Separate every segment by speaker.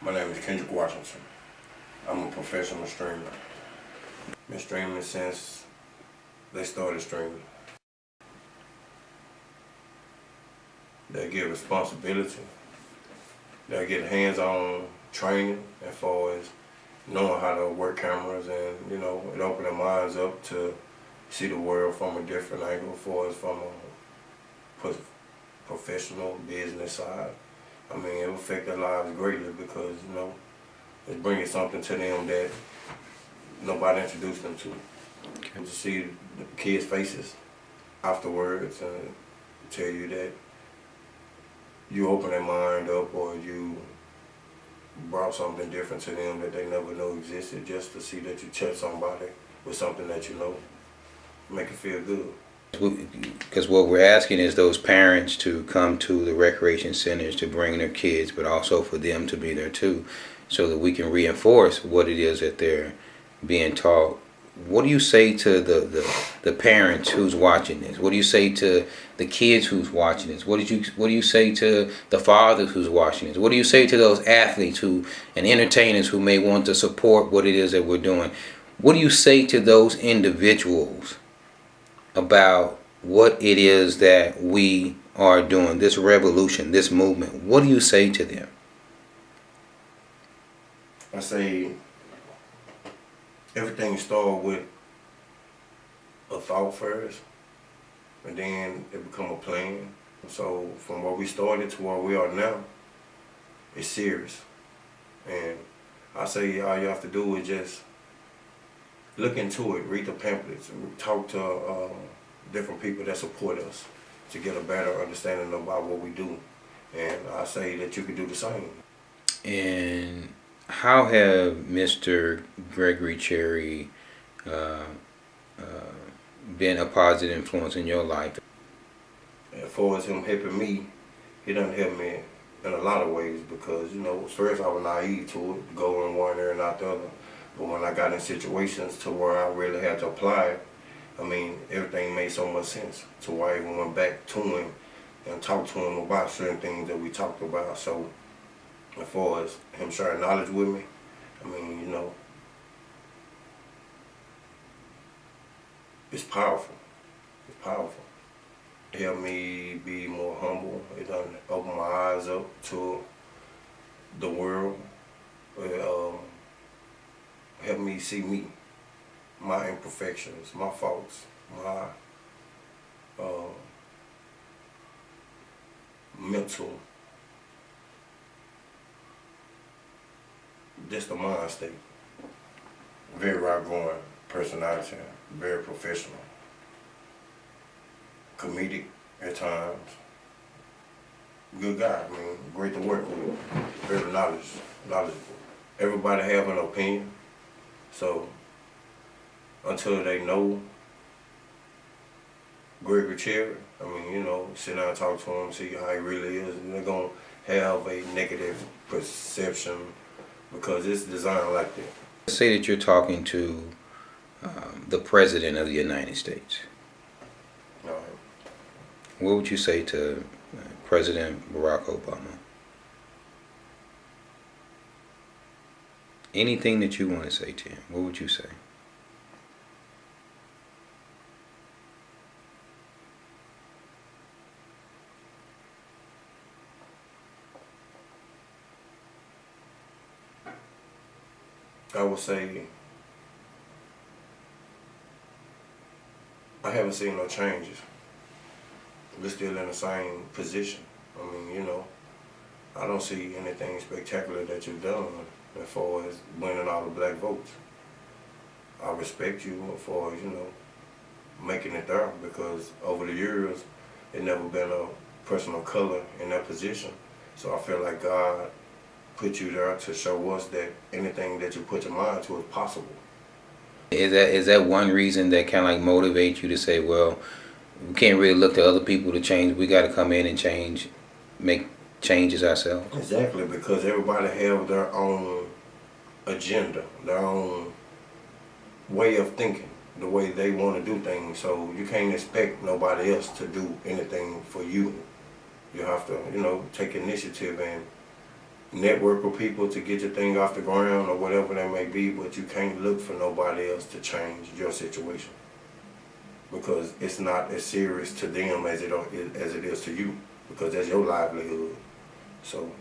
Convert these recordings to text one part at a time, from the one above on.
Speaker 1: My name is Kendrick Washington. I'm a professional streamer. Been streaming since they started streaming. They get responsibility. They get hands-on training as far as knowing how to work cameras, and it opened their minds up to see the world from a different angle, as far as from a professional business side. I mean, it will affect their lives greatly because, it's bringing something to them that nobody introduced them to. Okay. To see the kids' faces afterwards and tell you that you open their mind up, or you brought something different to them that they never knew existed, just to see that you touch somebody with something that you know, make it feel good.
Speaker 2: Because what we're asking is those parents to come to the recreation centers to bring their kids, but also for them to be there too, so that we can reinforce what it is that they're being taught. What do you say to the parents who's watching this? What do you say to the kids who's watching this? What do you say to the fathers who's watching this? What do you say to those athletes and entertainers who may want to support what it is that we're doing? What do you say to those individuals about what it is that we are doing, this revolution, this movement? What do you say to them?
Speaker 1: I say everything starts with a thought first, and then it become a plan. So from where we started to where we are now, it's serious. And I say all you have to do is just look into it, read the pamphlets, and talk to different people that support us to get a better understanding about what we do. And I say that you can do the same.
Speaker 2: And how have Mr. Gregory Cherry been a positive influence in your life?
Speaker 1: As far as him helping me, he done helped me in a lot of ways, because, first I was naive to it, going one ear and out the other. But when I got in situations to where I really had to apply it, I mean, everything made so much sense to where I even went back to him and talked to him about certain things that we talked about. So as far as him sharing knowledge with me, I mean, it's powerful. It's powerful. It helped me be more humble. It done opened my eyes up to the world. It helped me see me, my imperfections, my faults, my mental, just the mind state. Very outgoing personality, very professional, comedic at times. Good guy, I mean, great to work with, very knowledgeable. Everybody have an opinion, so until they know Gregory Cherry, I mean, sit down and talk to him, see how he really is, and they're going to have a negative perception because it's designed like that.
Speaker 2: Say that you're talking to the President of the United States.
Speaker 1: All right.
Speaker 2: What would you say to President Barack Obama? Anything that you want to say to him, what would you say?
Speaker 1: I would say I haven't seen no changes. We're still in the same position. I mean, I don't see anything spectacular that you've done as far as winning all the black votes. I respect you as far as, making it there, because over the years, it never been a person of color in that position. So I feel like God put you there to show us that anything that you put your mind to is possible.
Speaker 2: Is that one reason that kind of like motivates you to say, well, we can't really look to other people to change, we got to come in and make changes ourselves?
Speaker 1: Exactly, because everybody have their own agenda, their own way of thinking, the way they want to do things. So you can't expect nobody else to do anything for you. You have to, take initiative and network with people to get your thing off the ground or whatever that may be, but you can't look for nobody else to change your situation, because it's not as serious to them as it is to you, because that's your livelihood. So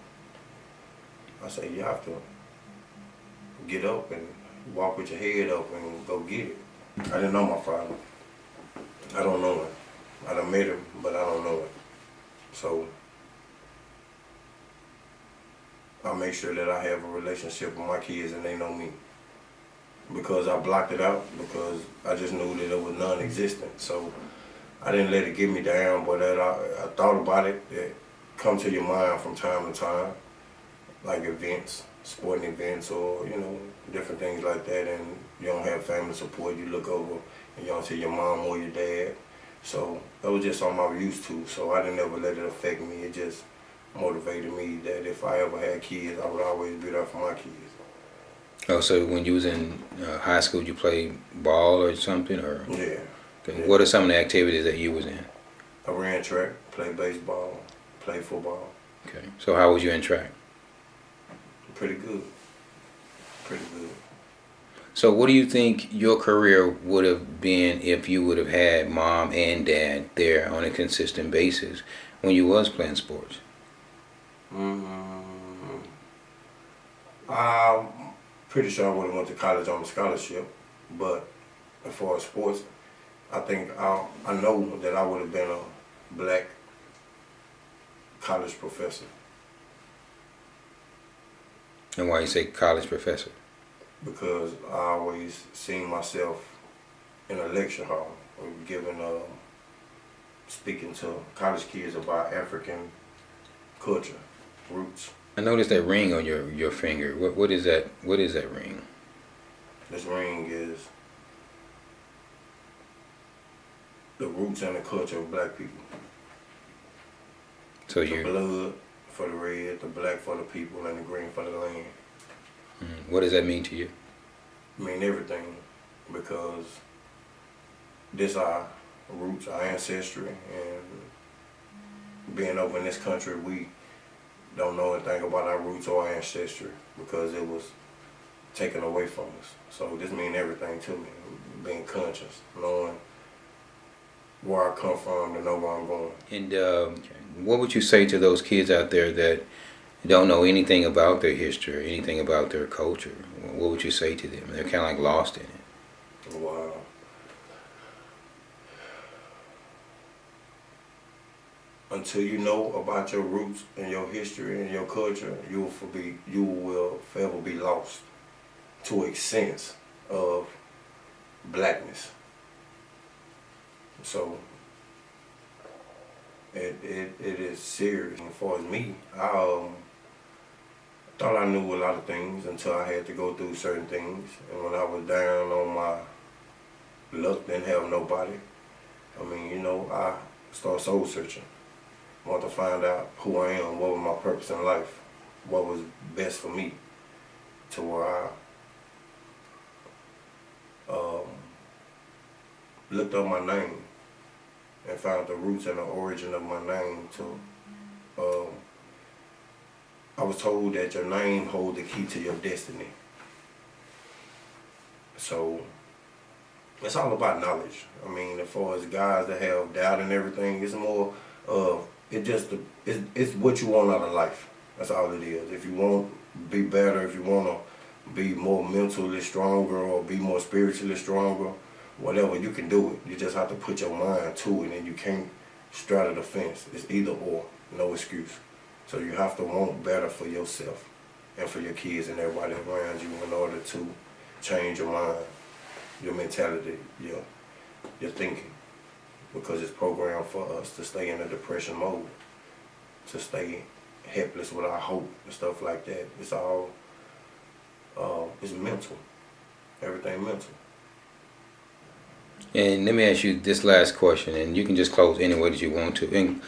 Speaker 1: I say you have to get up and walk with your head up and go get it. I didn't know my father. I don't know him. I done met him, but I don't know him. So I make sure that I have a relationship with my kids and they know me. Because I blocked it out, because I just knew that it was non-existent. So I didn't let it get me down, but I thought about it. It come to your mind from time to time, like events, sporting events, or different things like that, and you don't have family support. You look over and you don't see your mom or your dad. So that was just something I was used to. So I didn't ever let it affect me. It just motivated me that if I ever had kids, I would always be there for my kids.
Speaker 2: Oh, so when you was in high school, you played ball or something, or?
Speaker 1: Yeah.
Speaker 2: Okay. What are some of the activities that you was in?
Speaker 1: I ran track, played baseball, played football.
Speaker 2: Okay. So how was you in track?
Speaker 1: Pretty good. Pretty good.
Speaker 2: So what do you think your career would have been if you would have had mom and dad there on a consistent basis when you was playing sports?
Speaker 1: I'm pretty sure I would have went to college on a scholarship, but as far as sports, I think I know that I would have been a black college professor.
Speaker 2: And why you say college professor?
Speaker 1: Because I always seen myself in a lecture hall, speaking to college kids about African culture, roots.
Speaker 2: I noticed that ring on your finger. What is that? What is that ring?
Speaker 1: This ring is the roots and the culture of black people.
Speaker 2: So
Speaker 1: the blood for the red, the black for the people, and the green for the land.
Speaker 2: What does that mean to you?
Speaker 1: I mean everything, because this our roots, our ancestry, and being over in this country, we don't know anything about our roots or our ancestry because it was taken away from us. So this means everything to me, being conscious, knowing where I come from to know where I'm going.
Speaker 2: And what would you say to those kids out there that don't know anything about their history or anything about their culture? What would you say to them? They're kind of like lost in it.
Speaker 1: Wow. Until you know about your roots and your history and your culture, you will forever be lost to a sense of blackness. So it is serious. As far as me, I thought I knew a lot of things until I had to go through certain things. And when I was down on my luck, didn't have nobody, I started soul searching. Want to find out who I am, what was my purpose in life, what was best for me, to where I looked up my name and found the roots and the origin of my name. I was told that your name holds the key to your destiny. So it's all about knowledge. I mean, as far as guys that have doubt and everything, it's more of it's what you want out of life. That's all it is. If you want to be better, if you want to be more mentally stronger or be more spiritually stronger, whatever, you can do it. You just have to put your mind to it, and you can't straddle the fence. It's either or, no excuse. So you have to want better for yourself and for your kids and everybody around you in order to change your mind, your mentality, your thinking. Because it's programmed for us to stay in a depression mode, to stay helpless without hope and stuff like that. It's all, it's mental. Everything mental.
Speaker 2: And let me ask you this last question, and you can just close any way that you want to. And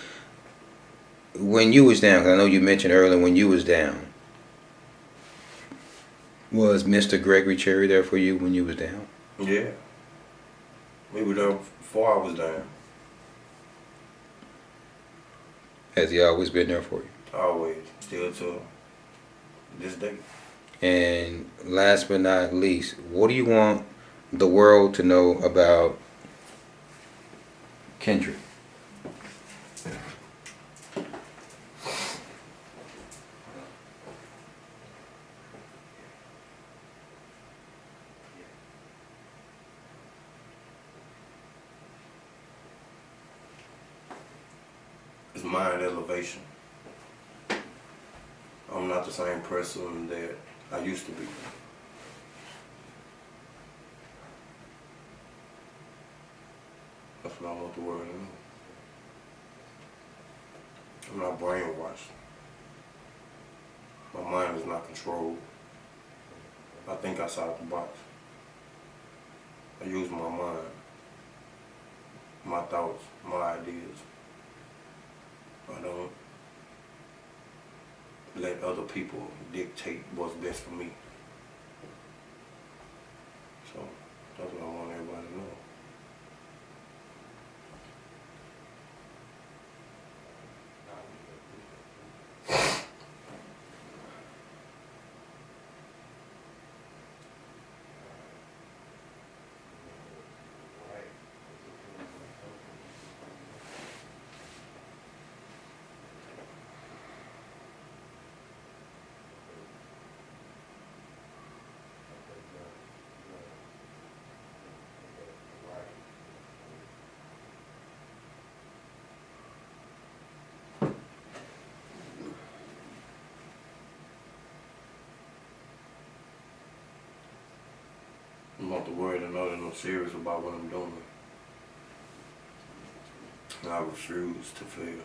Speaker 2: when you was down, 'cause I know you mentioned earlier when you was down, was Mr. Gregory Cherry there for you when you was down?
Speaker 1: Yeah. We were there before I was down.
Speaker 2: Has he always been there for you?
Speaker 1: Always. Still to this day.
Speaker 2: And last but not least, what do you want the world to know about Kendrick?
Speaker 1: It's mind elevation. I'm not the same person that I used to be. That's what I want the world to know. I'm not brainwashed. My mind is not controlled. I think outside the box. I use my mind, my thoughts, my ideas. I don't let other people dictate what's best for me. So that's what I want everybody to know. I want the world to know that I'm serious about what I'm doing. And I refuse to fail.